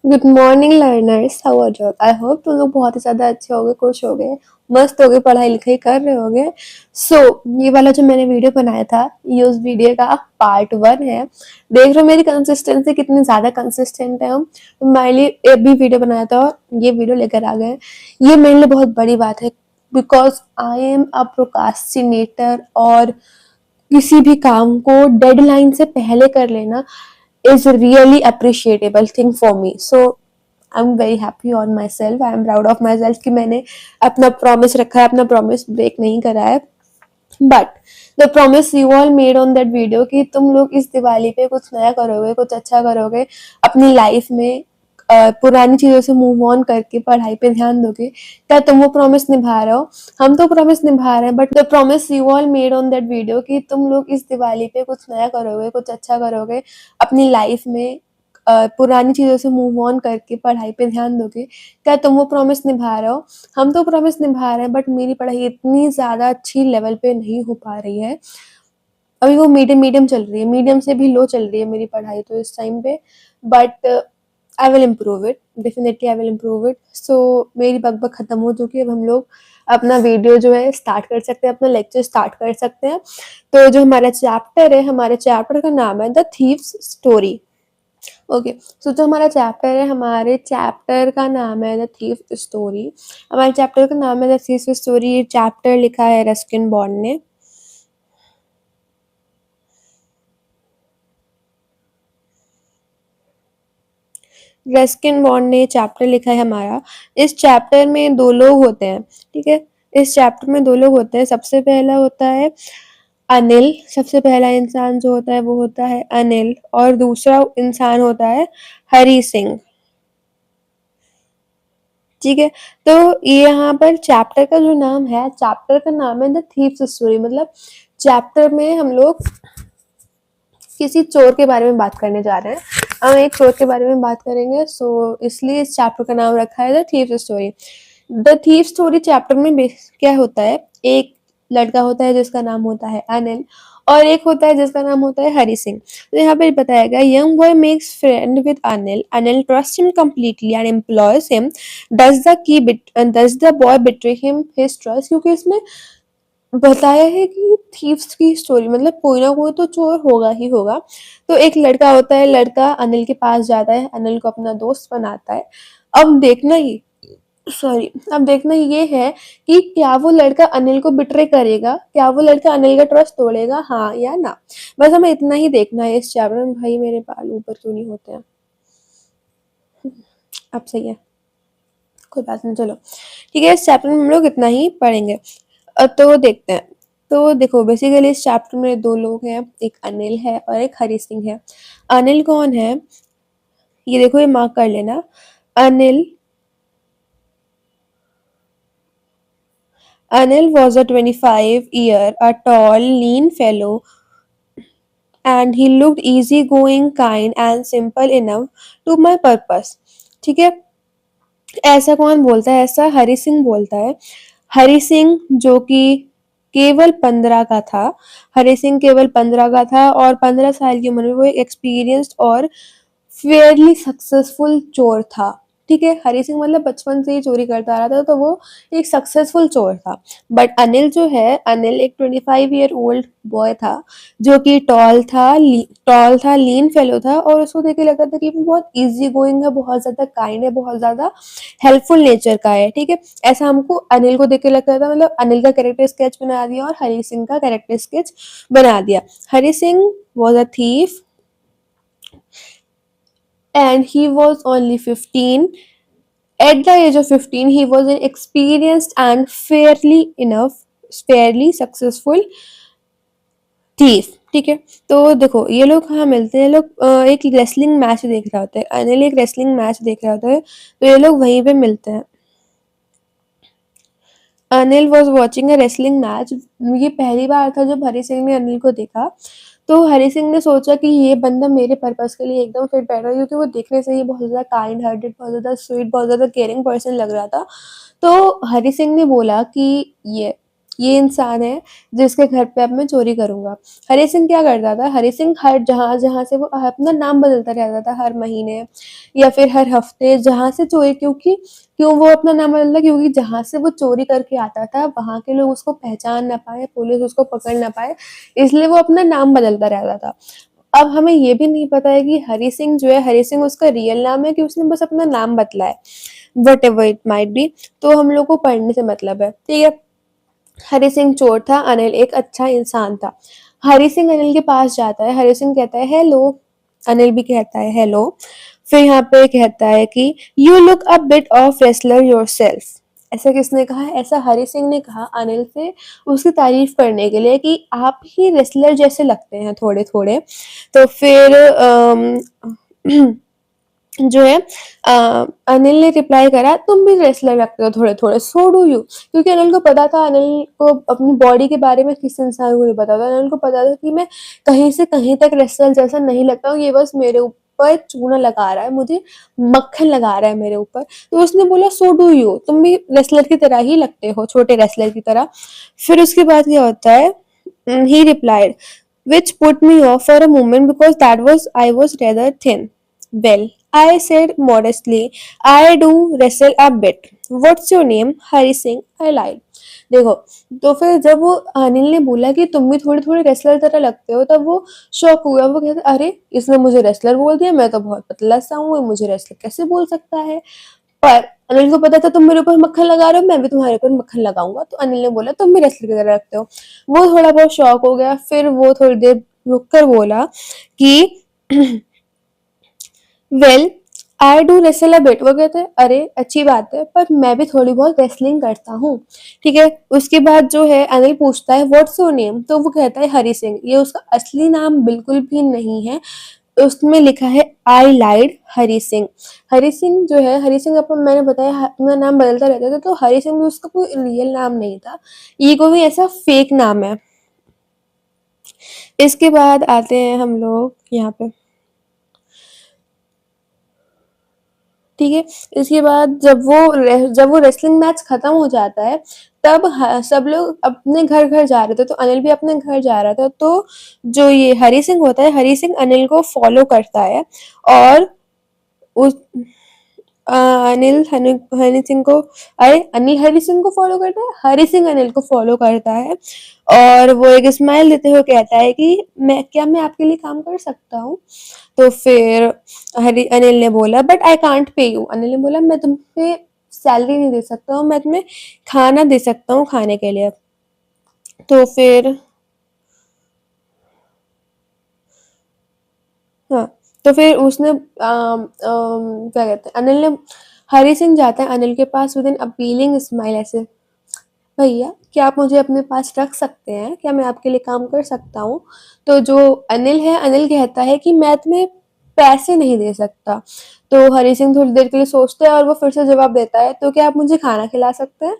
Good morning learners, how are you? I hope तुम लोग बहुत ही ज़्यादा अच्छे होगे, खुश होगे, मस्त होगे, पढ़ाई लिखाई कर रहे होगे। ये वाला जो मैंने वीडियो बनाया था, ये उस वीडियो का पार्ट 1 है। देख रहे हो मेरी कंसिस्टेंसी कितनी ज़्यादा कंसिस्टेंट है। हम मेरे लिए एक भी वीडियो बनाया था और ये वीडियो लेकर आ गए। ये मेरे लिए बहुत बड़ी बात है बिकॉज आई एम अ प्रोकास्टिनेटर। और किसी भी काम को डेडलाइन से पहले कर लेना is really appreciable thing for me. So I'm very happy on myself. I am proud of myself कि मैंने अपना प्रॉमिस रखा है, अपना प्रॉमिस ब्रेक नहीं करा है. But the promise you all made on that video कि तुम लोग इस दिवाली पे कुछ नया करोगे, कुछ अच्छा करोगे अपनी लाइफ में, पुरानी चीज़ों से मूव ऑन करके पढ़ाई पे ध्यान दोगे। क्या तुम वो प्रॉमिस निभा रहे हो? हम तो प्रॉमिस निभा रहे हैं, but the promise you all made on that video कि तुम लोग इस दिवाली पे कुछ नया करोगे, कुछ अच्छा करोगे अपनी लाइफ में, पुरानी चीज़ों से मूव ऑन करके पढ़ाई पे ध्यान दोगे। क्या तुम वो प्रॉमिस निभा रहे हो? हम तो प्रॉमिस निभा रहे हैं, बट मेरी पढ़ाई इतनी ज़्यादा अच्छी लेवल पे नहीं हो पा रही है। अभी वो मीडियम मीडियम चल रही है, मीडियम से भी लो चल रही है मेरी पढ़ाई तो इस टाइम पे। But I will improve it, definitely I will improve it. So मेरी बकबक ख़त्म हो चुकी है। अब हम लोग अपना वीडियो जो है स्टार्ट कर सकते हैं, अपना लेक्चर स्टार्ट कर सकते हैं। तो जो हमारा चैप्टर है, हमारे चैप्टर का नाम है द थीव्स स्टोरी। ओके, सो जो हमारा चैप्टर है, हमारे चैप्टर का नाम है द थीफ स्टोरी। हमारे चैप्टर का नाम है द थीफ स्टोरी। ये चैप्टर लिखा है रस्किन बॉन्ड ने। रस्किन बॉन्ड ने चैप्टर लिखा है हमारा। इस चैप्टर में दो लोग होते हैं, ठीक है। इस चैप्टर में दो लोग होते हैं। सबसे पहला होता है अनिल। सबसे पहला इंसान जो होता है वो होता है अनिल, और दूसरा इंसान होता है हरी सिंह, ठीक है। तो ये यहाँ पर चैप्टर का जो नाम है, चैप्टर का नाम है द थीव्स स्टोरी। मतलब चैप्टर में हम लोग किसी चोर के बारे में बात करने जा रहे हैं। हम एक चोर के बारे में बात करेंगे, सो इसलिए इस चैप्टर का नाम रखा है the thieves story. The thieves story chapter में क्या होता है, एक लड़का होता है जिसका नाम होता है अनिल, और एक होता है जिसका नाम होता है हरी सिंह। तो यहाँ पे बताया गया, young boy makes friend with Anil, Anil trust him completely and employs him. Does the boy betray him his trust? क्योंकि इसमें बताया है कि थीव्स की स्टोरी, मतलब कोई ना कोई तो चोर होगा ही होगा। तो एक लड़का होता है, लड़का अनिल के पास जाता है, अनिल को अपना दोस्त बनाता है। अब देखना ही अब देखना ये है कि क्या वो लड़का अनिल को बिट्रे करेगा, क्या वो लड़का अनिल का ट्रस्ट तोड़ेगा, हाँ या ना। बस हमें इतना ही देखना है इस चैप्टर में। भाई मेरे बाल ऊपर क्यों नहीं होते हैं? अब सही है, कोई बात नहीं, चलो ठीक है। इस चैप्टर में हम लोग इतना ही पढ़ेंगे। तो देखते हैं। तो देखो, बेसिकली इस चैप्टर में दो लोग हैं, एक अनिल है और एक हरी सिंह है। अनिल कौन है, ये देखो, ये मार्क कर लेना। Anil Anil was a 25-year, a tall, lean fellow, and he looked easygoing, kind, and simple enough to my purpose. ठीक है। ऐसा कौन बोलता है? ऐसा हरी सिंह बोलता है। हरी सिंह जो कि केवल 15 का था। हरी सिंह केवल 15 का था और 15 साल की उम्र में वो एक एक्सपीरियंस्ड और फेयरली सक्सेसफुल चोर था, ठीक है। हरी सिंह मतलब बचपन से ही चोरी करता आ रहा था, तो वो एक सक्सेसफुल चोर था। बट अनिल जो है, अनिल एक 25-year-old बॉय था जो कि टॉल था, लीन फेलो था, और उसको देख के लगता था कि वो बहुत इजी गोइंग है, बहुत ज़्यादा काइंड है, बहुत ज़्यादा हेल्पफुल नेचर का है, ठीक है। ऐसा हमको अनिल को देख के लगता था। मतलब अनिल का कैरेक्टर स्केच बना दिया और हरी सिंह का कैरेक्टर स्केच बना दिया। Hari Singh was a thief and he was only 15. At the age of 15, he was an experienced and fairly successful thief, ठीक है। तो देखो, ये लोग कहाँ मिलते हैं? ये लोग एक रेसलिंग मैच देख रहे होते हैं। अनिल एक रेसलिंग मैच देख रहे होते हैं, तो ये लोग वहीं पे मिलते हैं। Anil was watching a wrestling match. ये पहली बार था जब हरी सिंह ने अनिल को देखा। तो हरी सिंह ने सोचा कि ये बंदा मेरे पर्पस के लिए एकदम फिट बैठ रहा है, क्योंकि वो देखने से ही बहुत ज़्यादा काइंड हार्टेड, बहुत ज़्यादा स्वीट, बहुत ज़्यादा केयरिंग पर्सन लग रहा था। तो हरी सिंह ने बोला कि ये ये इंसान है जिसके घर पे अब मैं चोरी करूंगा। हरी सिंह क्या करता था, हरी सिंह हर जहाँ जहाँ से वो अपना नाम बदलता रहता था, हर महीने या फिर हर हफ्ते, जहाँ से चोरी, क्योंकि क्यों वो अपना नाम बदलता, क्योंकि जहाँ से वो चोरी करके आता था वहां के लोग उसको पहचान ना पाए, पुलिस उसको पकड़ ना पाए, इसलिए वो अपना नाम बदलता रहता था। अब हमें ये भी नहीं पता है कि हरी सिंह जो है, हरी सिंह उसका रियल नाम है कि उसने बस अपना नाम बदला है, what ever it might be. तो हम लोग को पढ़ने से मतलब है, ठीक है। हरी सिंह चोर था, अनिल एक अच्छा इंसान था। हरी सिंह अनिल के पास जाता है, हरी सिंह कहता है हेलो, अनिल भी कहता है हेलो। फिर यहाँ पे कहता है कि you look a bit of wrestler yourself. ऐसा किसने कहा है? ऐसा हरी सिंह ने कहा अनिल से उसकी तारीफ करने के लिए कि आप ही रेसलर जैसे लगते हैं थोड़े थोड़े। तो फिर जो है अनिल ने रिप्लाई करा तुम भी रेसलर लगते हो थोड़े थोड़े, सो डू यू। क्योंकि अनिल को पता था, अनिल को अपनी बॉडी के बारे में किसी इंसान को नहीं पता था, अनिल को पता था कि मैं कहीं से कहीं तक रेसलर जैसा नहीं लगता हूँ, ये बस मेरे ऊपर चूना लगा रहा है, मुझे मक्खन लगा रहा है मेरे ऊपर। तो उसने बोला सो डू यू, तुम भी रेसलर की तरह ही लगते हो, छोटे रेसलर की तरह। फिर उसके बाद क्या होता है, ही replied which put me off for a moment because that was I was rather thin. Well, I said modestly, I do wrestle a bit. What's your name? Hari Singh. I lied. देखो, तो फिर जब वो अनिल ने बोला कि तुम भी थोड़ी थोड़ी रेसलर तरह लगते हो, तब वो शॉक हुआ। वो कहता अरे इसने मुझे रेसलर बोल दिया, मैं तो बहुत पतला सा हूँ, मुझे रेसलर कैसे बोल सकता है। पर अनिल को पता था तुम मेरे ऊपर मक्खन लगा रहे हो, मैं भी तुम्हारे ऊपर मक्खन लगाऊंगा। तो अनिल ने बोला तुम भी रेसलर की तरह लगते हो। वो थोड़ा बहुत शॉक हो गया, फिर वो थोड़ी देर रुक कर बोला कि well I do wrestle a bit. वो कहते हैं अरे अच्छी बात है, पर मैं भी थोड़ी बहुत रेसलिंग करता हूँ, ठीक है। उसके बाद जो है अनिल पूछता है व्हाट्स योर नेम, तो वो कहता है हरी सिंह। ये उसका असली नाम बिल्कुल भी नहीं है, उसमें लिखा है आई लाइड हरी सिंह। हरी सिंह जो है, हरी सिंह अपन मैंने बताया अपना नाम बदलता रहता था, तो हरी सिंह भी उसका कोई रियल नाम नहीं था, ये कोई ऐसा फेक नाम है। इसके बाद आते हैं हम लोग यहाँ पे, ठीक है। इसके बाद जब वो रेसलिंग मैच खत्म हो जाता है, तब सब लोग अपने घर घर जा रहे थे, तो अनिल भी अपने घर जा रहा था। तो जो ये हरी सिंह होता है, हरी सिंह अनिल को फॉलो करता है, और उस अनिल हनी हनी सिंह को, अरे अनिल हरी सिंह को फॉलो करता है, हरी सिंह अनिल को फॉलो करता है। और वो एक स्माइल देते हुए कहता है कि मैं आपके लिए काम कर सकता हूँ। तो फिर हरी अनिल ने बोला but I can't pay you. Anil ने बोला मैं तुम्हें सैलरी नहीं दे सकता हूँ, मैं तुम्हें खाना दे सकता हूँ खाने के लिए। तो फिर हाँ, तो फिर उसने क्या कहते हैं, अनिल ने, हरी सिंह जाता है अनिल के पास विद एन अपीलिंग स्माइल, ऐसे भैया क्या आप मुझे अपने पास रख सकते हैं, क्या मैं आपके लिए काम कर सकता हूँ। तो जो अनिल है, अनिल कहता है कि मैं तुम्हें पैसे नहीं दे सकता। तो हरी सिंह थोड़ी देर के लिए सोचता है और वो फिर से जवाब देता है तो क्या आप मुझे खाना खिला सकते हैं।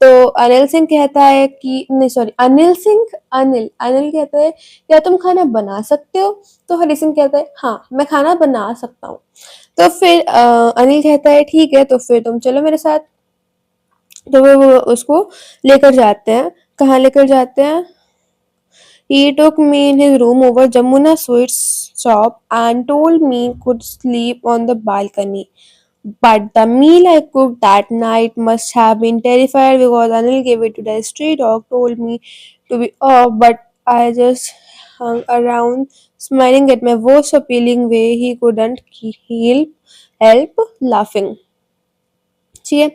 तो अनिल सिंह कहता है कि नहीं सॉरी, अनिल सिंह, अनिल अनिल कहता है क्या तुम खाना बना सकते हो। तो हरी सिंह कहता है हाँ मैं खाना बना सकता हूँ। तो फिर अनिल कहता है ठीक है, तो फिर तुम चलो मेरे साथ। तो वो उसको लेकर जाते हैं, कहाँ लेकर जाते हैं, he took me in his room over Jamuna Sweets shop and told me could sleep on the balcony. But the meal I cooked that night must have been terrified because Anil gave it to the stray dog, told me to be off, but I just hung around smiling at my most appealing way. He couldn't help laughing. ठीक है,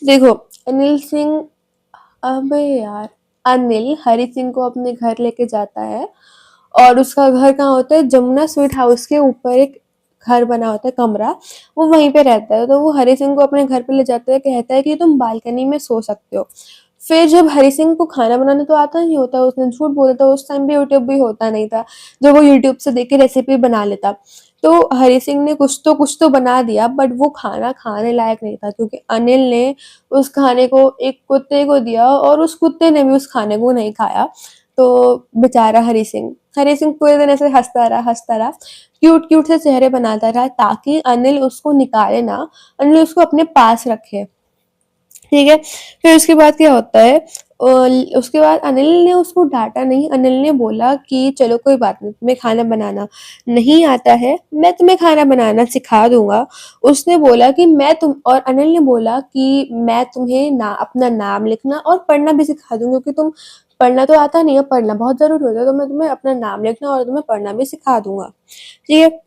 देखो अनिल सिंह, अबे यार, अनिल हरी सिंह को अपने घर लेके जाता है, और उसका घर कहाँ होता है, जमुना स्वीट हाउस के ऊपर एक घर बना होता है, कमरा, वो वहीं पे रहता है। तो वो हरी सिंह को अपने घर पे ले जाता है, कहता है कि तुम बालकनी में सो सकते हो। फिर जब हरी सिंह को खाना बनाना तो आता नहीं होता, उसने झूठ बोला था, उस टाइम पे यूट्यूब भी होता नहीं था जो वो यूट्यूब से देख के रेसिपी बना लेता। तो हरी सिंह ने कुछ तो बना दिया, बट वो खाना खाने लायक नहीं था, क्योंकि अनिल ने उस खाने को एक कुत्ते को दिया और उस कुत्ते ने भी उस खाने को नहीं खाया। तो बेचारा हरी सिंह पूरे दिन ऐसे हंसता रहा, क्यूट क्यूट से चेहरे बनाता रहा ताकि अनिल उसको निकाले ना, अनिल उसको अपने पास रखे, ठीक है। फिर उसके बाद क्या होता है, उसके बाद अनिल ने उसको डाँटा नहीं, अनिल ने बोला कि चलो कोई बात नहीं, तुम्हें खाना बनाना नहीं आता है, मैं तुम्हें खाना बनाना सिखा दूँगा। उसने बोला कि मैं तुम और अनिल ने बोला कि मैं तुम्हें ना अपना नाम लिखना और पढ़ना भी सिखा दूँगा, क्योंकि तुम पढ़ना तो आता नहीं है, पढ़ना बहुत ज़रूरी होता है, तो मैं तुम्हें अपना नाम लिखना और तुम्हें पढ़ना भी सिखा दूँगा। ठीक है?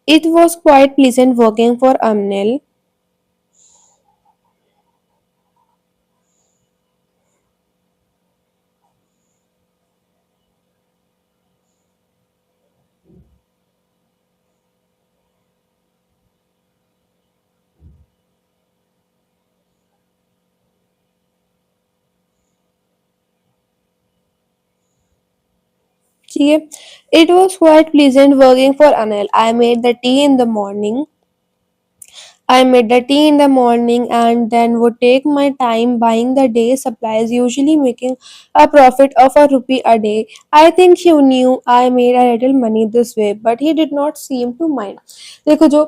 It was quite pleasant working for Anil. ठीक है? It was quite pleasant working for Anil. I made the tea in the morning. I made the tea in the morning and then would take my time buying the day's supplies, usually making a profit of a rupee a day. I think he knew I made a little money this way, but he did not seem to mind. देखो जो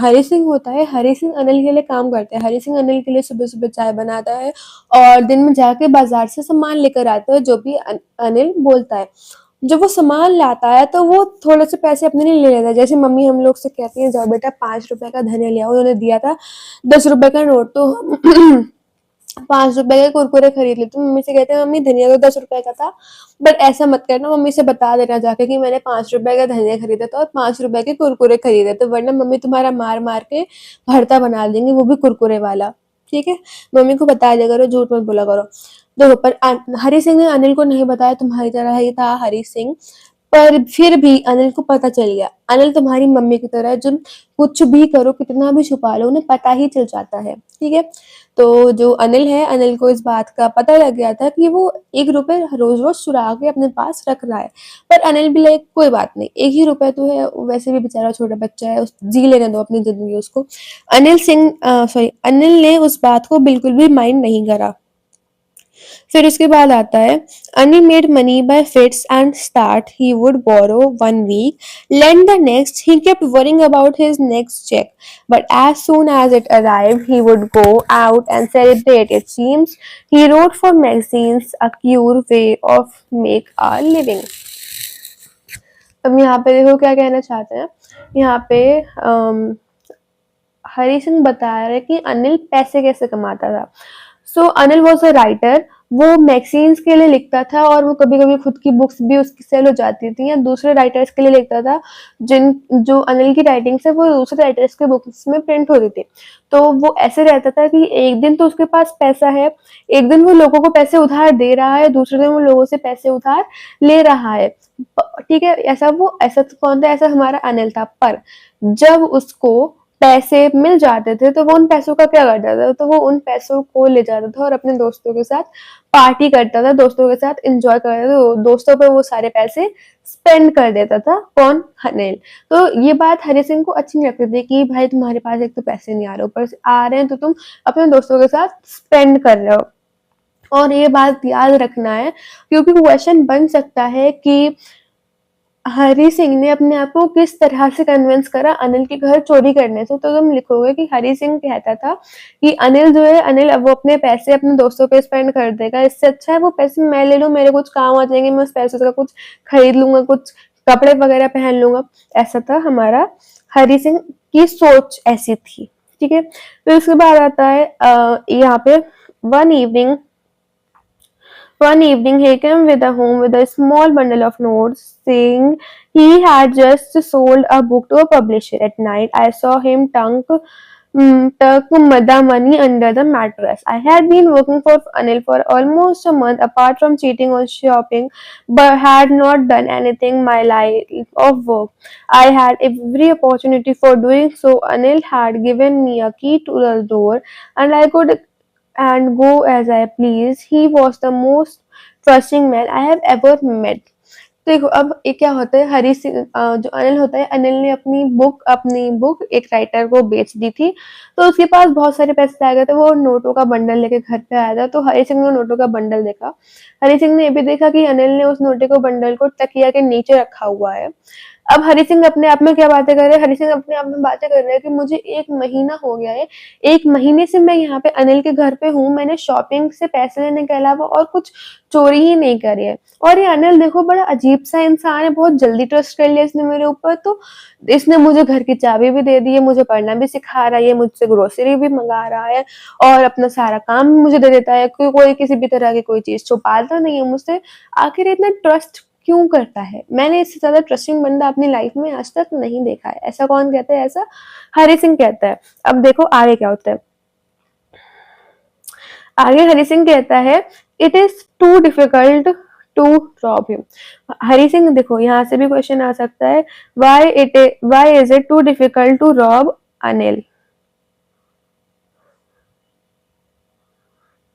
हरी सिंह होता है, हरी सिंह अनिल के लिए काम करता है, हरी सिंह अनिल के लिए सुबह सुबह चाय बनाता है और दिन में जाके बाजार से सामान लेकर आता है, जो भी अनिल बोलता है। जब वो सामान लाता है तो वो थोड़े से पैसे अपने लिए ले लेता है। जैसे मम्मी हम लोग से कहती है, जाओ बेटा 5 रुपए का धनिया ले आओ, उन्होंने दिया था 10 रुपए का नोट, तो हम 5 रुपए के कुरकुरे खरीद लेते। मम्मी से कहते हैं मम्मी धनिया तो 10 रुपए का था, बट ऐसा मत करना, मम्मी से बता देना जाके कि मैंने 5 रुपए का धनिया खरीदा था और 5 रुपए के कुरकुरे खरीदे थे, वरना मम्मी तुम्हारा मार मार के भरता बना देंगे, वो भी कुरकुरे वाला। ठीक है? मम्मी को बता दिया करो, झूठ मत बोला करो। देखो, पर हरी सिंह ने अनिल को नहीं बताया तुम्हारी तरह ही था हरी सिंह, पर फिर भी अनिल को पता चल गया। अनिल तुम्हारी मम्मी की तरह है, जो कुछ भी करो, कितना भी छुपा लो, उन्हें पता ही चल जाता है। ठीक है? तो जो अनिल है, अनिल को इस बात का पता लग गया था कि वो 1 रुपए रोज रोज चुरा के अपने पास रख रहा है। पर अनिल भी लाइक कोई बात नहीं, 1 ही रुपए तो है, वैसे भी बेचारा छोटा बच्चा है, जी लेने दो अपनी जिंदगी उसको। अनिल ने उस बात को बिल्कुल भी माइंड नहीं करा। फिर उसके बाद आता है, Ani made money by fits and start. He would borrow 1 week, lend the next. He kept worrying about his next check. But as soon as it arrived, he would go out and celebrate. It seems he wrote for magazines, a cure way of make a living. अब यहाँ पे देखो क्या कहना चाहते हैं। यहाँ पे हरी सिंह बता रहे कि अनिल पैसे कैसे कमाता था। सो अनिल वॉज अ राइटर, वो मैगजीन्स के लिए लिखता था और वो कभी कभी खुद की बुक्स भी उसकी सेल हो जाती थी, या दूसरे राइटर्स के लिए लिखता था, जिन जो अनिल की राइटिंग से वो दूसरे राइटर्स के बुक्स में प्रिंट होती थी। तो वो ऐसे रहता था कि एक दिन तो उसके पास पैसा है, एक दिन वो लोगों को पैसे उधार दे रहा है, दूसरे दिन वो लोगों से पैसे उधार ले रहा है। ठीक है? ऐसा तो कौन था? ऐसा हमारा अनिल था। पर जब उसको पैसे मिल जाते थे तो वो उन पैसों का क्या करता था? तो वो उन पैसों को ले जाता था और अपने दोस्तों के साथ पार्टी करता था, दोस्तों के साथ एंजॉय करता था, दोस्तों पे वो सारे पैसे स्पेंड कर देता था। कौन? अनिल। तो ये बात हरी सिंह को अच्छी नहीं लगती थी कि भाई तुम्हारे पास एक तो पैसे नहीं आ रहे, ऊपर से आ रहे हैं तो तुम अपने दोस्तों के साथ स्पेंड कर रहे हो। और ये बात याद रखना है, क्योंकि क्वेश्चन बन सकता है कि हरी सिंह ने अपने आप को किस तरह से कन्विंस करा अनिल के घर चोरी करने से। तो तुम लिखोगे कि हरी सिंह कहता था कि अनिल जो है, अनिल अब वो अपने पैसे अपने दोस्तों पे स्पेंड कर देगा, इससे अच्छा है वो पैसे मैं ले लूं, मेरे कुछ काम आ जाएंगे, मैं उस पैसे का कुछ खरीद लूंगा, कुछ कपड़े वगैरह पहन लूंगा। ऐसा था हमारा हरी सिंह की सोच, ऐसी थी। ठीक है? फिर उसके बाद आता है यहाँ पे, one evening one evening, he came with a home with a small bundle of notes, saying he had just sold a book to a publisher. At night, I saw him tuck the money under the mattress. I had been working for Anil for almost a month, apart from cheating on shopping, but had not done anything my life of work. I had every opportunity for doing so. Anil had given me a key to the door, and I could and go as I please. He was the most trusting man I have ever met. देखो, अब ये क्या होता है, हरी सिंह जो अनिल होता है, अनिल ने अपनी बुक एक राइटर को बेच दी थी, तो उसके पास बहुत सारे पैसे आ गए थे, वो नोटों का बंडल लेके घर पे आया था। तो हरी सिंह ने नोटों का बंडल देखा, हरी सिंह ने ये भी देखा कि अनिल ने उस नोटे को बंडल को तकिया के नीचे रखा हुआ है। अब हरी सिंह अपने आप में क्या बातें कर रहे हैं, हरी सिंह अपने आप में बातें कर रहे हैं कि मुझे 1 महीना हो गया है, 1 महीने से मैं यहाँ पे अनिल के घर पे हूँ, मैंने शॉपिंग से पैसे लेने के अलावा और कुछ चोरी ही नहीं करी है। और ये अनिल देखो बड़ा अजीब सा इंसान है, बहुत जल्दी ट्रस्ट कर लिया इसने मेरे ऊपर, तो इसने मुझे घर की चाबी भी दे दी है, मुझे पढ़ना भी सिखा रहा है, मुझसे ग्रोसरी भी मंगा रहा है और अपना सारा काम मुझे दे देता है, कोई किसी भी तरह की कोई चीज छुपाता नहीं है मुझसे। आखिर इतना ट्रस्ट क्यों करता है? मैंने इससे ज्यादा ट्रस्टिंग बंदा अपनी लाइफ में आज तक नहीं देखा है। ऐसा कौन कहता है? ऐसा हरी सिंह कहता है। अब देखो आगे क्या होता है। आगे हरी सिंह कहता है it is too difficult to rob him. Hari Singh देखो यहाँ से भी क्वेश्चन आ सकता है, why is it too difficult to rob Anil.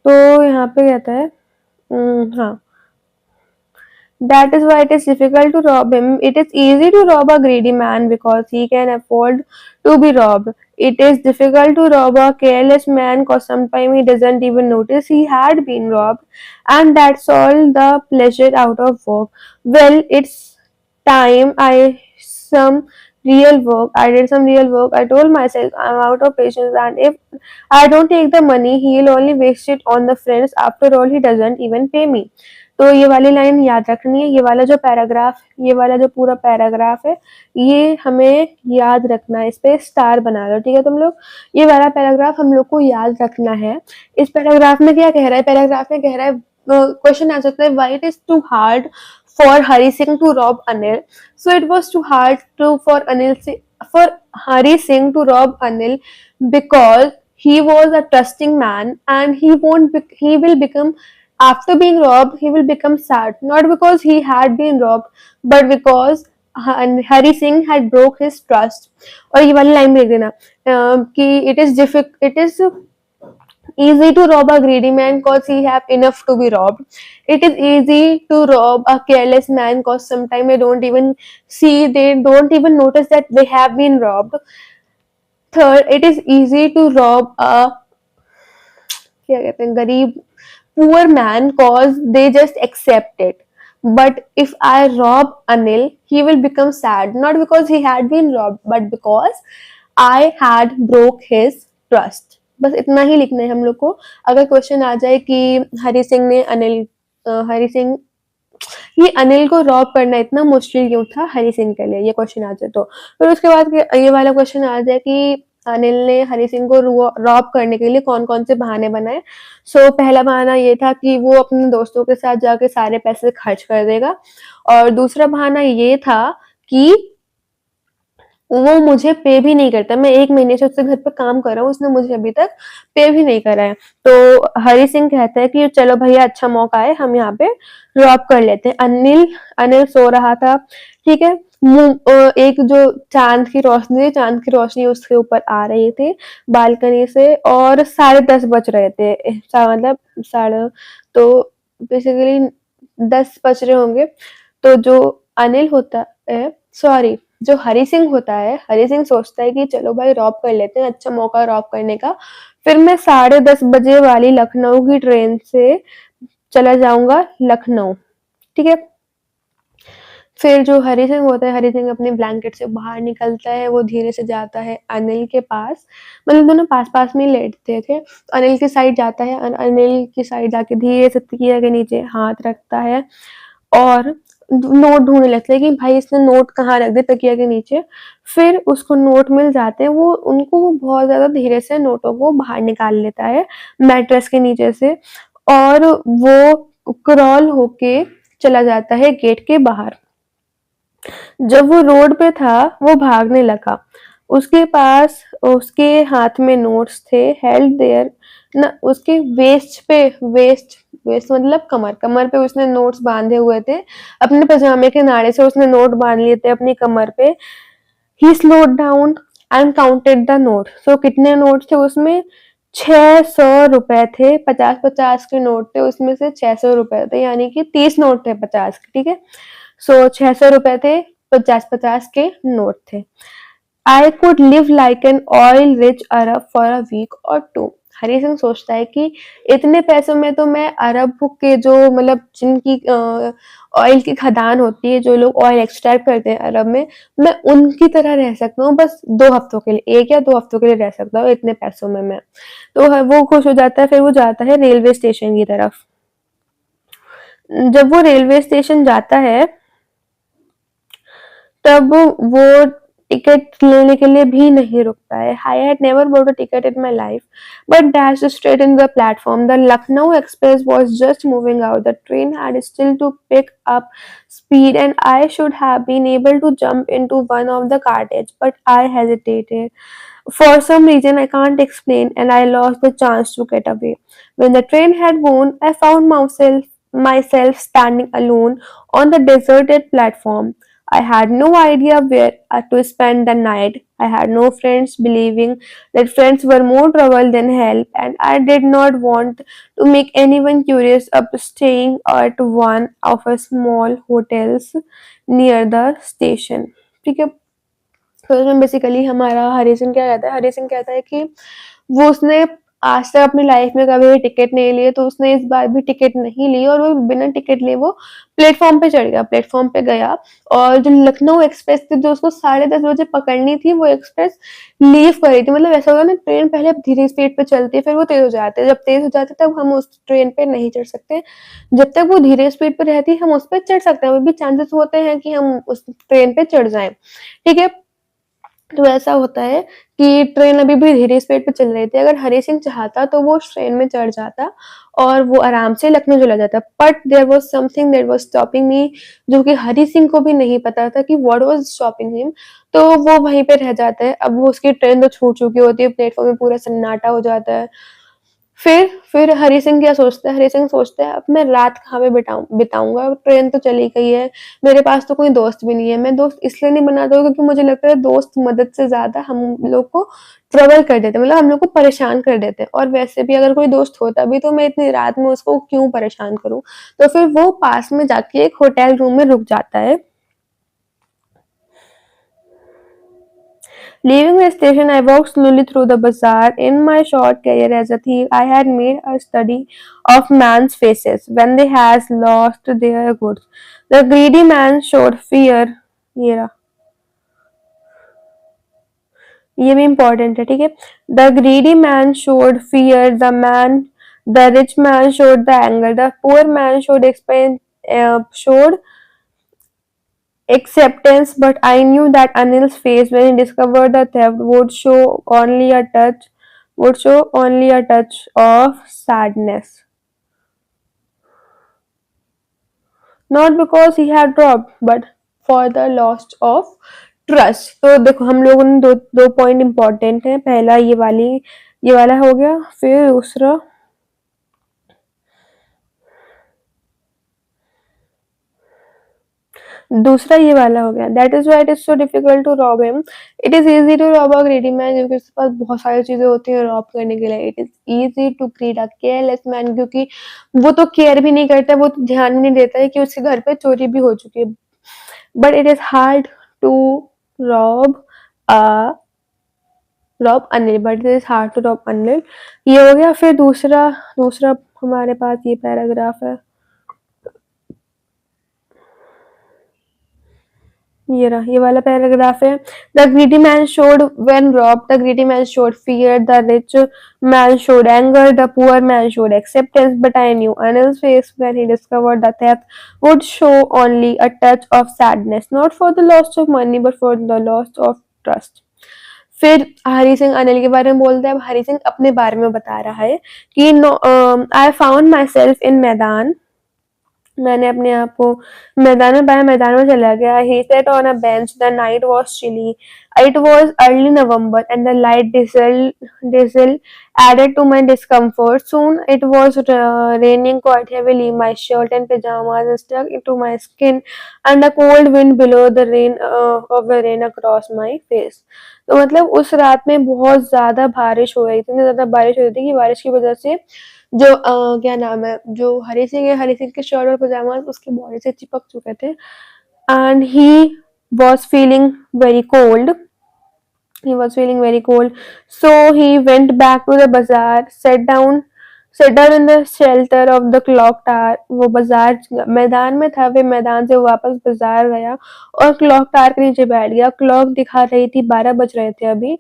तो यहाँ पे कहता है हाँ, that is why it is difficult to rob him. It is easy to rob a greedy man because he can afford to be robbed. It is difficult to rob a careless man because sometimes he doesn't even notice he had been robbed, and that's all the pleasure out of work. Well, it's time some real work. I did some real work. I told myself I'm out of patience, and if I don't take the money, he'll only waste it on the friends. After all, he doesn't even pay me. तो ये वाली line याद रखनी है, ये वाला जो paragraph, ये वाला जो पूरा पैराग्राफ है, ये हमें याद रखना है, इस पे स्टार बना लो, ठीक है तुम लोग। ये वाला पैराग्राफ हम लोग को याद रखना है। इस पैराग्राफ में क्या कह रहा है? पैराग्राफ में कह रहा है, क्वेश्चन आ सकता है, why it is too hard for Hari Singh to rob Anil. So it was too hard to for Hari Singh to rob Anil because he was a trusting man and he will become, after being robbed, he will become sad, not because he had been robbed, but because Hari Singh had broke his trust. और ये वाली line लिख देना कि it is easy to rob a greedy man cause he have enough to be robbed. It is easy to rob a careless man cause sometimes they don't even notice that they have been robbed. Third, it is easy to rob a क्या कहते हैं गरीब poor man cause they just accept it. But if I rob Anil, he will become sad, not because he had been robbed, but because I had broke his trust. बस इतना ही लिखना है हम लोग को। अगर क्वेश्चन आ जाए कि हरी सिंह ये अनिल को रॉब करना इतना मुश्किल क्यों था हरी सिंह के लिए, ये क्वेश्चन आ जाए तो। फिर उसके बाद ये वाला क्वेश्चन आ जाए कि अनिल ने हरी सिंह को रॉब करने के लिए कौन कौन से बहाने बनाए। सो पहला बहाना ये था कि वो अपने दोस्तों के साथ जाके सारे पैसे खर्च कर देगा, और दूसरा बहाना ये था कि वो मुझे पे भी नहीं करता। मैं 1 महीने से उससे घर पे काम कर रहा हूँ, उसने मुझे अभी तक पे भी नहीं करा है। तो हरी सिंह कहता है कि चलो भैया अच्छा मौका है, हम यहाँ पे रॉब कर लेते हैं। अनिल सो रहा था, ठीक है। एक जो चांद की रोशनी उसके ऊपर आ रही थी बालकनी से, और 10:30 बज रहे थे, मतलब तो बेसिकली 10 बज रहे होंगे। तो जो अनिल होता है, सॉरी, जो हरी सिंह होता है, हरी सिंह सोचता है कि चलो भाई रॉब कर लेते हैं, अच्छा मौका रॉब करने का। फिर मैं 10:30 बजे वाली लखनऊ की ट्रेन से चला जाऊंगा लखनऊ, ठीक है। फिर जो हरी सिंह होता है, हरी सिंह अपने ब्लैंकेट से बाहर निकलता है, वो धीरे से जाता है अनिल के पास, मतलब दोनों पास पास में लेटते थे। तो अनिल की साइड जाता है, अनिल की साइड जाके धीरे से तकिया के नीचे हाथ रखता है और नोट ढूंढने लगता है कि भाई इसने नोट कहाँ रख दिए तकिया के नीचे। फिर उसको नोट मिल जाते हैं, वो बहुत ज्यादा धीरे से नोटों को बाहर निकाल लेता है मैट्रेस के नीचे से, और वो क्रॉल होके चला जाता है गेट के बाहर। जब वो रोड पे था वो भागने लगा, उसके पास उसके हाथ में नोट्स थे, हेल्ड देयर ना, उसके वेस्ट मतलब कमर पे उसने नोट्स बांधे हुए थे, अपने पजामे के नाड़े से उसने नोट बांध लिए थे अपनी कमर पे। He slowed down and counted the note. So कितने नोट थे उसमें? 600 रुपए थे, 50-50 के नोट थे, उसमें से 600 रुपए थे, यानी कि 30 नोट थे 50 के, ठीक है। सो 600 रुपए थे, 50-50 के नोट थे। I could live like an oil rich Arab for a week or two. Hari Singh सोचता है कि इतने पैसों में तो मैं अरब के जो मतलब जिनकी ऑयल की खदान होती है, जो लोग ऑयल एक्सट्रैक्ट करते हैं अरब में, मैं उनकी तरह रह सकता हूँ बस 2 हफ्तों के लिए, 1 या 2 हफ्तों के लिए रह सकता हूँ इतने पैसों में मैं। तो वो खुश हो जाता है, फिर वो जाता है रेलवे स्टेशन की तरफ। जब वो रेलवे स्टेशन जाता है तब वो टिकट लेने के लिए भी नहीं रुकता है। I had never bought a ticket in my life, but dashed straight in the platform. The Lucknow Express was just moving out. The train had still to pick up speed, and I should have been able to jump into one of the carriages, but I hesitated. For some reason I can't explain, and I lost the chance to get away. When the train had gone, I found myself standing alone on the deserted platform. I had no idea where to spend the night. I had no friends, believing that friends were more trouble than help, and I did not want to make anyone curious of staying at one of a small hotels near the station. ठीक है। तो इसमें basically हमारा हरी सिंह क्या कहता है, हरी सिंह कहता है कि वो उसने आज तक अपनी लाइफ में कभी टिकट नहीं लिए, तो उसने इस बार भी टिकट नहीं ली और वो बिना टिकट लिए वो प्लेटफॉर्म पे चढ़ गया, प्लेटफॉर्म पे गया। और जो लखनऊ एक्सप्रेस थी जो उसको 10:30 बजे पकड़नी थी, वो एक्सप्रेस लीव कर रही थी। मतलब ऐसा होता है ना, ट्रेन पहले धीरे स्पीड पे चलती है, फिर वो तेज हो जाती है, जब तेज हो जाती है तब हम उस ट्रेन पे नहीं चढ़ सकते, जब तक वो धीरे स्पीड पे रहती है हम उस पर चढ़ सकते हैं, अभी भी चांसेस होते हैं कि हम उस ट्रेन पे चढ़ जाएं। ठीक है। तो ऐसा होता है कि ट्रेन अभी भी धीरे स्पीड पे चल रही थी, अगर हरी सिंह चाहता तो वो उस ट्रेन में चढ़ जाता और वो आराम से लखनऊ चला जाता, but there was something that was stopping me, जो कि हरी सिंह को भी नहीं पता था कि व्हाट वाज स्टॉपिंग हिम। तो वो वहीं पे रह जाता है। अब वो उसकी ट्रेन तो छूट चुकी होती है, प्लेटफॉर्म में पूरा सन्नाटा हो जाता है। फिर हरी सिंह क्या सोचता है, हरी सिंह सोचता है अब मैं रात कहाँ पे बिताऊंगा, ट्रेन तो चली गई है, मेरे पास तो कोई दोस्त भी नहीं है। मैं दोस्त इसलिए नहीं बनाता हूँ क्योंकि मुझे लगता है दोस्त मदद से ज्यादा हम लोग को ट्रबल कर देते हैं, मतलब हम लोग को परेशान कर देते हैं, और वैसे भी अगर कोई दोस्त होता भी तो मैं इतनी रात में उसको क्यों परेशान करूं। तो फिर वो पास में जाके एक होटल रूम में रुक जाता है। Leaving the station, I walked slowly through the bazaar. In my short career as a thief, I had made a study of men's faces when they has lost their goods. The greedy man showed fear. ये रहा, ये भी important है, ठीक है। The greedy man showed fear. The rich man showed the anger. The poor man showed acceptance, but I knew that Anil's face when he discovered the theft would show only a touch of sadness. Not because he had robbed, but for the loss of trust. तो देखो हम लोगों ने दो point important है, पहला ये वाला हो गया, फिर दूसरा ये वाला हो गया। That is why it is so difficult to rob him. It is easy to rob a greedy man, क्योंकि उसके पास बहुत सारी चीजें होती है रॉब करने के लिए। It is easy to greed a careless man, क्योंकि वो तो केयर भी नहीं करता, वो तो ध्यान भी नहीं देता है कि उसके घर पे चोरी भी हो चुकी है। But it is hard to rob Anil, but it is hard to rob Anil. ये हो गया। फिर दूसरा दूसरा हमारे पास ये पैराग्राफ है, ये वाला पैराग्राफ है। The greedy man showed when rob, the greedy man showed fear, the rich man showed anger, the poor man showed acceptance, but I knew Anil's face when he discovered the theft would show only a touch of sadness, not for the loss of money but for the loss of trust. फिर हरी सिंह अनिल के बारे में बोलता है। अब हरी सिंह अपने बारे में बता रहा है कि I found my self in मैदान, मैंने अपने आप को मैदान में चला गया। He sat on a bench. The night was chilly. It was early November and the light drizzle added to my discomfort. Soon it was raining quite heavily. My shirt and pajamas stuck into my skin and the cold wind below the rain across my face. तो मतलब उस रात में बहुत ज्यादा बारिश हो रही थी, इतनी ज्यादा बारिश हो रही थी कि बारिश की वजह से जो क्या नाम है, जो हरी सिंह है, हरी सिंह के शर्ट और पजामा उसकी बॉडी से चिपक चुके थे, and he was feeling very cold. He was feeling very cold, so he went back to the bazaar, sat down in the shelter of the clock tower. वो बाजार मैदान में था, वे मैदान से वापस बाजार गया और क्लॉक टावर के नीचे बैठ गया. क्लॉक दिखा रही थी 12 बज रहे थे अभी.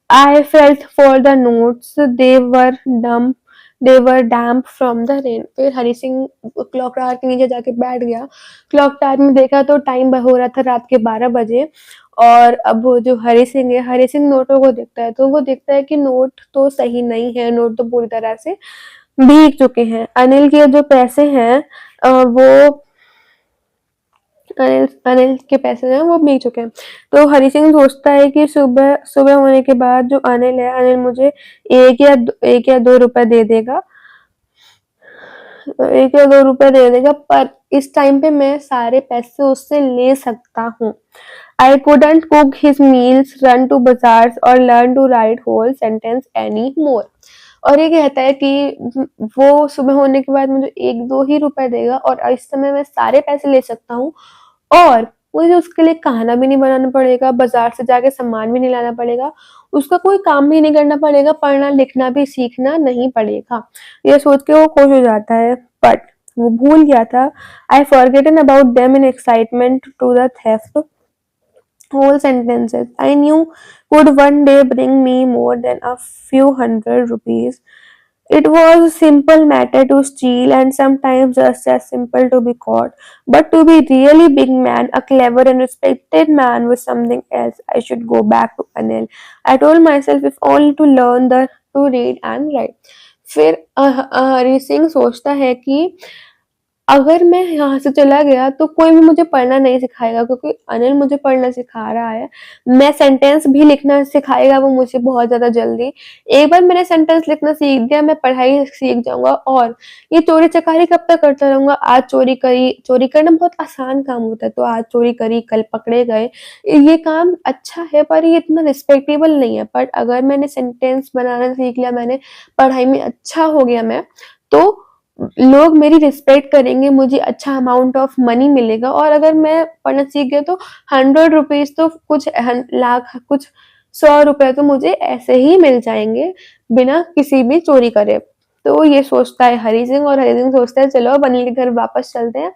I felt for the notes, they were damp from the rain. फिर हरी सिंह क्लॉक टावर के नीचे जाके बैठ गया. क्लॉक टावर में देखा तो टाइम हो रहा था रात के 12 बजे. और अब वो जो हरी सिंह है, हरी सिंह नोटों को देखता है तो वो देखता है कि नोट तो सही नहीं है, नोट तो पूरी तरह से भीग चुके हैं. अनिल के जो पैसे हैं वो अनिल के पैसे हैं वो भीग चुके हैं. तो हरी सिंह सोचता है कि सुबह सुबह होने के बाद जो अनिल है, अनिल मुझे एक या दो रुपए दे देगा, 1 या 2 रुपए दे देगा, पर इस टाइम पे मैं सारे पैसे उससे ले सकता हूँ. I couldn't cook his meals, run to bazaars or learn to write whole sentence anymore. और ये कहता है कि वो सुबह होने के बाद मुझे 1-2 ही रुपए देगा और इस समय मैं सारे पैसे ले सकता हूँ और मुझे उसके लिए खाना भी नहीं बनाना पड़ेगा, बाजार से जाके सामान भी नहीं लाना पड़ेगा, उसका कोई काम भी नहीं करना पड़ेगा, पढ़ना लिखना भी सीखना नहीं पड़ेगा. ये सोच के वो खुश हो जाता है, बट वो भूल गया था. I forgotten about them in excitement to the theft. Whole sentences I knew would one day bring me more than a few hundred rupees. It was a simple matter to steal and sometimes just as simple to be caught. But to be really big man, a clever and respected man was something else. I should go back to Anil. I told myself if only to learn the to read and write. फिर हरी सिंह सोचता है कि अगर मैं यहाँ से चला गया तो कोई भी मुझे पढ़ना नहीं सिखाएगा क्योंकि अनिल मुझे पढ़ना सिखा रहा है. मैं सेंटेंस भी लिखना सिखाएगा वो मुझे बहुत ज़्यादा जल्दी. एक बार मैंने सेंटेंस लिखना सीख दिया, मैं पढ़ाई सीख जाऊँगा और ये चोरी-चकारी कब तक करता रहूँगा. आज चोरी करी, चोरी करना बहुत आसान काम होता है, तो आज चोरी करी, कल पकड़े गए. ये काम अच्छा है पर ये इतना रिस्पेक्टेबल नहीं है. बट अगर मैंने सेंटेंस बनाना सीख लिया, मैंने पढ़ाई में अच्छा हो गया मैं, तो लोग मेरी रिस्पेक्ट करेंगे, मुझे अच्छा अमाउंट ऑफ मनी मिलेगा और अगर मैं पढ़ना सीख गया तो 100 रुपीज़ तो कुछ लाख, कुछ 100 रुपए तो मुझे ऐसे ही मिल जाएँगे बिना किसी भी चोरी करे. तो ये सोचता है हरी सिंह और हरी सिंह सोचता है चलो अब अनिल के घर वापस चलते हैं.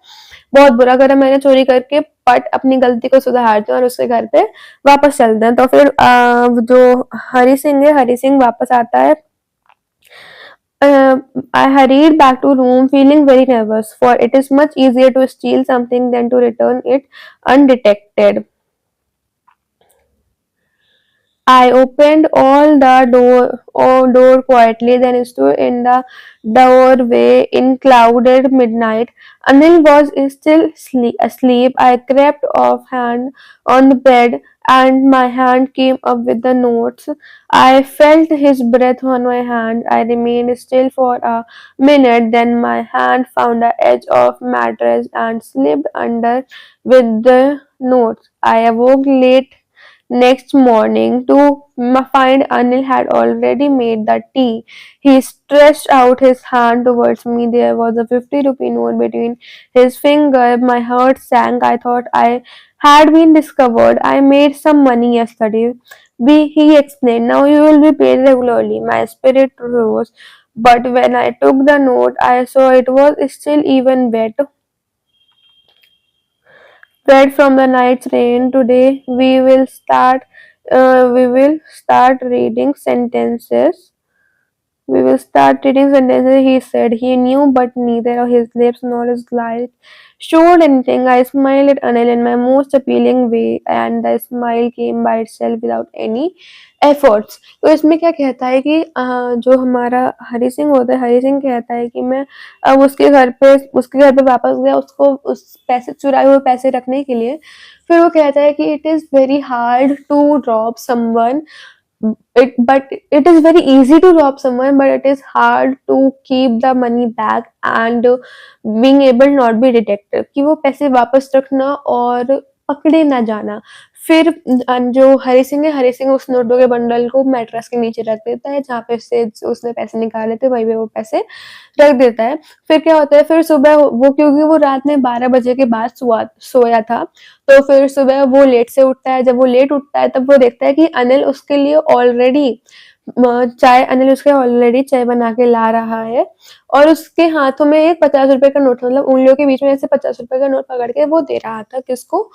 बहुत बुरा करा मैंने चोरी करके, बट अपनी गलती को सुधारते हैं और उसके घर पे वापस चलते हैं. तो फिर जो हरी सिंह है, हरी सिंह वापस आता है. I hurried back to room feeling very nervous, for it is much easier to steal something than to return it undetected. I opened all door quietly, then stood in the doorway in clouded midnight. Anil was still asleep. I crept off hand on the bed, and my hand came up with the notes. I felt his breath on my hand. I remained still for a minute, then my hand found the edge of mattress and slipped under with the notes. I awoke late next morning to find Anil had already made the tea. He stretched out his hand towards me. There was a 50 rupee note between his fingers. My heart sank. I thought I had been discovered. I made some money yesterday. He explained. Now you will be paid regularly. My spirit rose. But when I took the note, I saw it was still even wet. Spread from the night's rain. Today we will start reading sentences. We will start reading sentences, he said. He knew, but neither his lips nor his eyes showed anything. I smiled at Anil in my most appealing way, and the smile came by itself without any efforts. तो इसमें क्या कहता है कि जो हमारा हरी सिंह होता है, हरी सिंह कहता है कि मैं अब उसके घर पे वापस गया उसको उस पैसे चुराए हुए पैसे रखने के लिए. फिर वो कहता है कि it is very hard to rob someone but it is very easy to rob someone, but it is hard to keep the money back and being able not be detected, कि वो पैसे वापस रखना और पकड़े ना जाना. फिर जो हरी सिंह है, हरी सिंह उस नोटों के बंडल को मैट्रेस के नीचे रख देता है, जहाँ पे से उसने पैसे निकाले थे वहीं पे वो पैसे रख देता है। फिर क्या होता है, फिर सुबह वो, क्योंकि वो रात में 12 बजे के बाद सोया था, तो फिर सुबह वो लेट से उठता है। जब वो लेट उठता है तब वो देखता है कि अनिल उसके लिए ऑलरेडी चाय बना के ला रहा है, और उसके हाथों में एक 50 रुपए का नोट, मतलब उंगलियों के बीच में ऐसे 50 रुपए का नोट पकड़ के वो दे रहा था। किसको?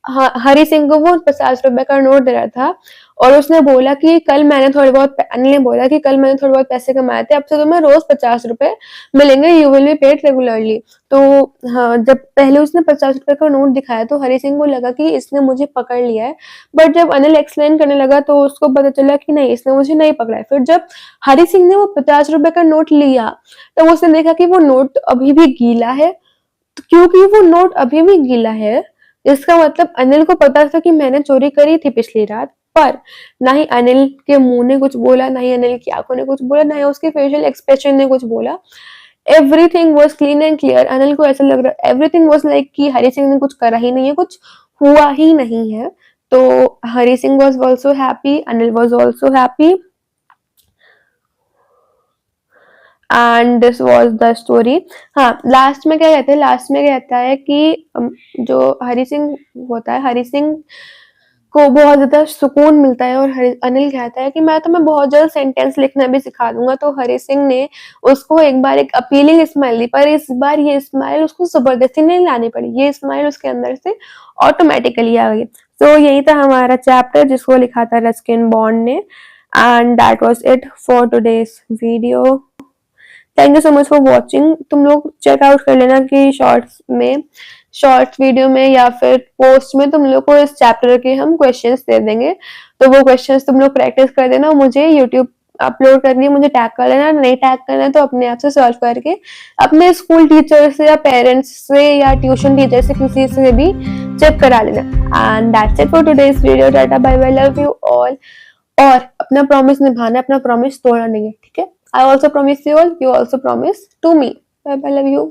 हरी सिंह को वो 50 रुपए का नोट दे रहा था। और उसने बोला कि कल मैंने थोड़े बहुत, अनिल ने बोला कि कल मैंने थोड़े बहुत पैसे कमाए थे, अब से तुम्हें रोज 50 रुपए मिलेंगे, you will be paid regularly. तो हाँ, जब पहले उसने 50 रुपए का नोट दिखाया तो हरी सिंह को लगा कि इसने मुझे पकड़ लिया है, बट जब अनिल एक्सप्लेन करने लगा तो उसको पता चला कि नहीं, इसने मुझे नहीं पकड़ा है। फिर जब हरी सिंह ने वो 50 रुपए का नोट लिया तो उसने देखा कि वो नोट अभी भी गीला है। तो क्योंकि वो नोट अभी भी गीला है, इसका मतलब अनिल को पता था कि मैंने चोरी करी थी पिछली रात। पर ना ही अनिल के मुंह ने कुछ बोला, ना ही अनिल की आंखों ने कुछ बोला, ना ही उसके फेशियल एक्सप्रेशन ने कुछ बोला। Everything was clean and clear. Anil को ऐसा लग रहा, एवरीथिंग वाज लाइक कि हरी सिंह ने कुछ करा ही नहीं है, कुछ हुआ ही नहीं है। तो Hari Singh was also happy, Anil was also happy, and this was the story. हाँ, लास्ट में क्या कहते हैं, लास्ट में कहता है कि जो हरी सिंह होता है, हरी सिंह को बहुत ज्यादा सुकून मिलता है, और अनिल कहता है कि मैं तुम्हें बहुत जल्द सेंटेंस लिखना भी सिखा दूंगा। तो हरी सिंह ने उसको एक बार एक अपीलिंग स्माइल दी, पर इस बार ये स्माइल उसको जबरदस्ती नहीं लानी पड़ी, ये स्माइल उसके अंदर से ऑटोमेटिकली आ गई। तो यही था हमारा चैप्टर जिसको लिखा था रस्किन बॉन्ड ने। And that was it for today's video. Thank you so much for watching. तुम लोग चेकआउट कर लेना कि शॉर्ट्स वीडियो में या फिर पोस्ट में तुम लोग को इस चैप्टर के हम क्वेश्चंस दे देंगे, तो वो क्वेश्चंस तुम लोग प्रैक्टिस कर देना। मुझे यूट्यूब अपलोड करनी है, मुझे टैग कर लेना, नहीं टैग करना है तो अपने आप से सॉल्व करके अपने स्कूल टीचर से या पेरेंट्स से या ट्यूशन टीचर से किसी से भी चेक करा लेना। And that's it for today's video. Tata bye bye, love you all. और अपना प्रॉमिस निभाना, अपना प्रॉमिस तोड़ना नहीं है, ठीक है? I also promise you all, you also promise to me. Bye bye, love you.